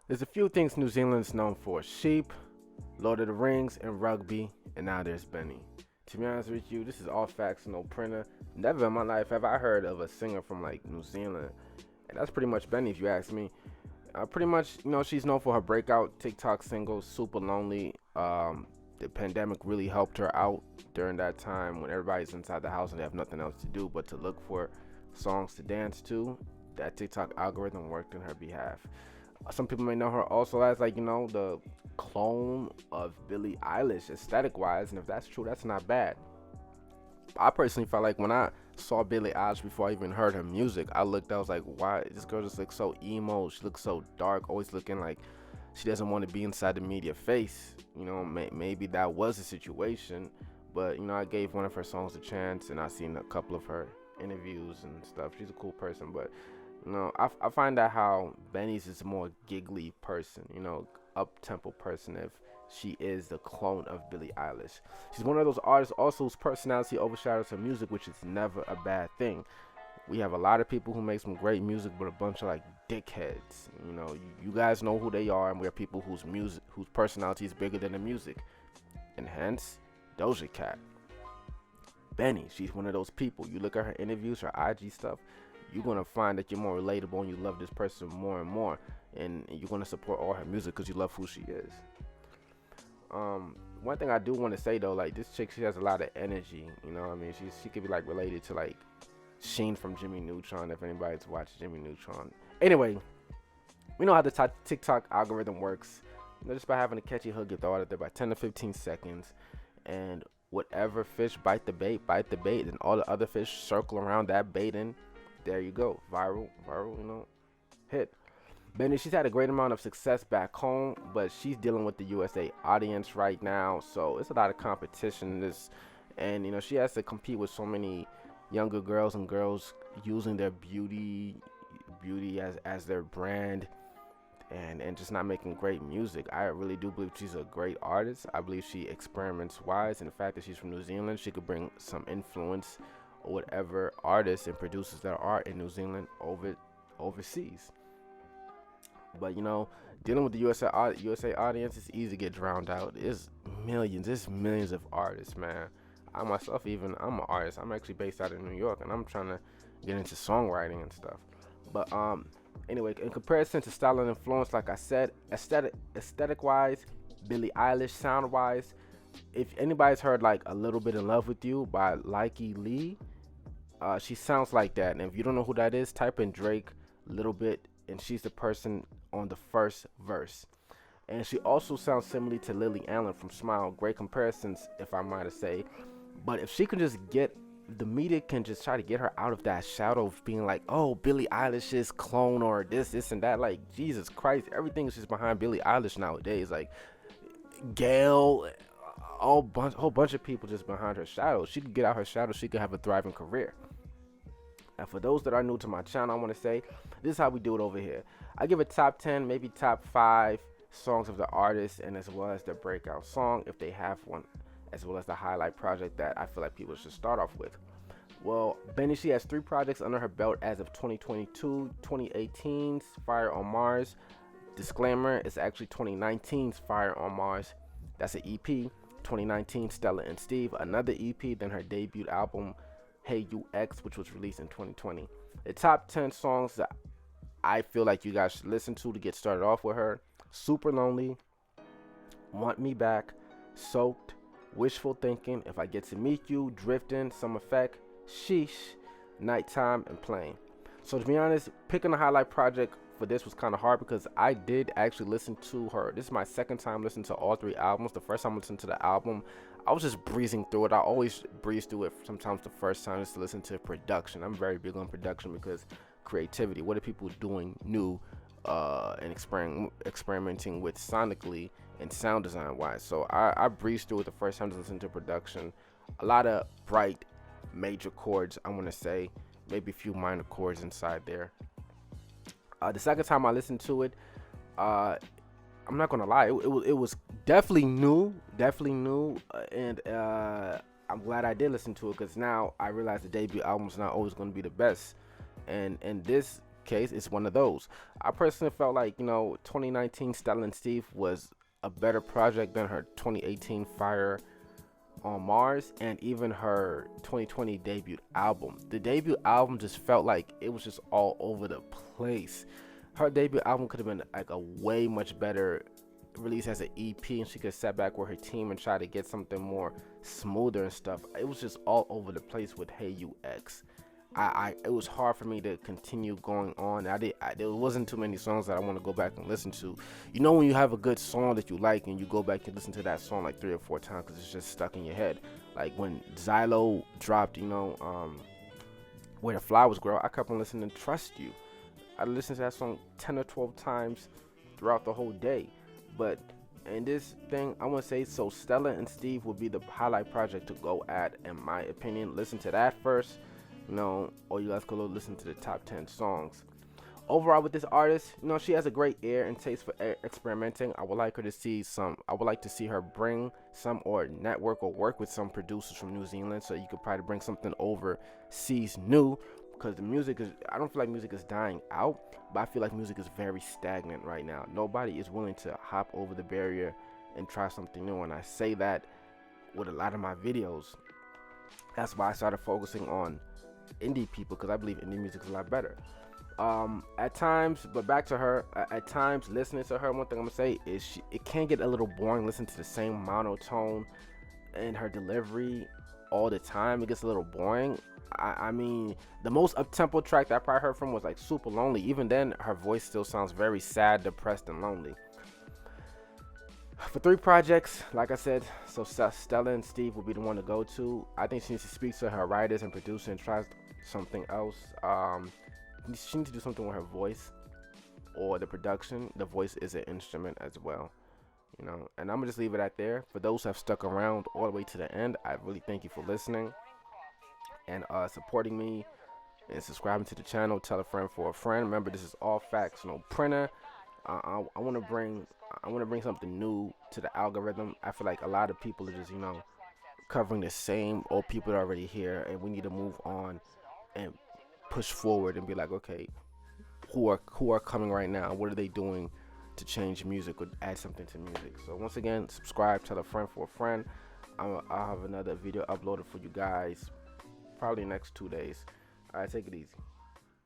There's a few things New Zealand's known for: sheep, Lord of the Rings, and rugby, and now there's Benny. To be honest with you, this is all facts, no printer. Never in my life have I heard of a singer from like New Zealand, and that's pretty much Benny if you ask me. Pretty much, she's known for her breakout TikTok single "Supalonely." The pandemic really helped her out during that time when everybody's inside the house and they have nothing else to do but to look for songs to dance to. That TikTok algorithm worked in her behalf. Some people may know her also as like the clone of Billie Eilish aesthetic wise, and if that's true, that's not bad. I personally felt like when I saw Billie Eilish before I even heard her music, I was like, why this girl just looks so emo? She looks so dark, always looking like she doesn't want to be inside the media face. Maybe that was the situation, but I gave one of her songs a chance, and I seen a couple of her interviews and stuff. She's a cool person, but I find that how Benny's is a more giggly person, up tempo person. If she is the clone of Billie Eilish, she's one of those artists also whose personality overshadows her music, which is never a bad thing. We have a lot of people who make some great music, but a bunch of like dickheads. You guys know who they are, and we have people whose personality is bigger than the music, and hence Doja Cat. Benny, she's one of those people. You look at her interviews, her IG stuff, you're gonna find that you're more relatable and you love this person more and more, and you're gonna support all her music because you love who she is. One thing I do want to say though, like this chick, she has a lot of energy. What I mean, she could be like related to like Sheen from Jimmy Neutron, if anybody's watched Jimmy Neutron. Anyway, we know how the TikTok algorithm works. Just by having a catchy hook, you throw it out there by 10 to 15 seconds, and whatever fish bite the bait, and all the other fish circle around that bait, and there you go, viral, hit. Benny, she's had a great amount of success back home, but she's dealing with the USA audience right now, so it's a lot of competition in this, and she has to compete with so many younger girls and girls using their beauty as their brand, and just not making great music. I really do believe she's a great artist. I believe she experiments wise, and the fact that she's from New Zealand, she could bring some influence or whatever artists and producers that are in New Zealand overseas. But dealing with the USA audience, it's easy to get drowned out. It's millions of artists, man. I myself, I'm an artist. I'm actually based out of New York, and I'm trying to get into songwriting and stuff. But anyway, in comparison to style and influence, like I said, aesthetic wise, Billie Eilish sound wise, if anybody's heard like "A Little Bit in Love with You" by Likey Lee, she sounds like that. And if you don't know who that is, type in Drake, "Little Bit," and she's the person on the first verse. And she also sounds similarly to Lily Allen from Smile. Great comparisons, if I might say. But if she can just the media can just try to get her out of that shadow of being like, oh, Billie Eilish's clone or this and that. Like, Jesus Christ, everything is just behind Billie Eilish nowadays. Like, Gail, whole bunch of people just behind her shadow. She could get out her shadow. She could have a thriving career. And for those that are new to my channel, I want to say, this is how we do it over here. I give a top 10, maybe top 5 songs of the artist, and as well as their breakout song, if they have one, as well as the highlight project that I feel like people should start off with. Well, Benny, she has 3 projects under her belt as of 2022, 2018's Fire on Mars. Disclaimer, it's actually 2019's Fire on Mars. That's an EP. 2019 Stella and Steve, another EP, then her debut album, Hey UX, which was released in 2020. The top 10 songs that I feel like you guys should listen to get started off with her: Supalonely, Want Me Back, Soaked, Wishful Thinking, If I Get to Meet You, Drifting, Some Effect, Sheesh, Nighttime, and Plain. So to be honest, picking a highlight project for this was kind of hard because I did actually listen to her. This is my second time listening to all 3 albums. The first time I listened to the album, I was just breezing through it. I always breeze through it sometimes the first time just to listen to production. I'm very big on production because creativity. What are people doing new and experimenting with sonically and sound design wise? So I breezed through it the first time to listen to production. A lot of bright major chords, I want to say. Maybe a few minor chords inside there. The second time I listened to it, I'm not gonna lie, it was definitely new, and I'm glad I did listen to it because now I realize the debut album is not always gonna be the best, and this case, it's one of those. I personally felt like, 2019 Stella and Steve was a better project than her 2018 Fire on Mars, and even her 2020 debut album. The debut album just felt like it was just all over the place. Her debut album could have been like a way much better release as an EP, and she could sit back with her team and try to get something more smoother and stuff. It was just all over the place with Hey You X. It was hard for me to continue going on. There wasn't too many songs that I want to go back and listen to. When you have a good song that you like and you go back and listen to that song like 3 or 4 times because it's just stuck in your head. Like when Xylo dropped, Where the Flowers Grow, I kept on listening to Trust You. I listened to that song 10 or 12 times throughout the whole day. But in this thing, I want to say, so Stella and Steve would be the highlight project to go at, in my opinion. Listen to that first. Or you guys could listen to the top 10 songs. Overall, with this artist, she has a great ear and taste for experimenting. I would like to see her bring some or network or work with some producers from New Zealand, so you could probably bring something overseas new. Because I don't feel like music is dying out, but I feel like music is very stagnant right now. Nobody is willing to hop over the barrier and try something new. And I say that with a lot of my videos. That's why I started focusing on indie people, because I believe indie music is a lot better. At times, but back to her, at times listening to her, one thing I'm gonna say is it can get a little boring listening to the same monotone and her delivery all the time. It gets a little boring. I mean, the most up-tempo track that I probably heard from was like Supalonely. Even then, her voice still sounds very sad, depressed, and lonely. For 3 projects, like I said, so Stella and Steve will be the one to go to. I think she needs to speak to her writers and producer and try something else. She needs to do something with her voice or the production. The voice is an instrument as well, And I'm gonna just leave it at there. For those who have stuck around all the way to the end, I really thank you for listening and supporting me and subscribing to the channel. Tell a friend for a friend. Remember, this is all facts, no printer. I want to bring something new to the algorithm. I feel like a lot of people are just covering the same old people that are already here, and we need to move on and push forward and be like, okay, who are coming right now? What are they doing to change music or add something to music? So once again, subscribe, tell a friend for a friend. I'll have another video uploaded for you guys probably next 2 days. All right, take it easy.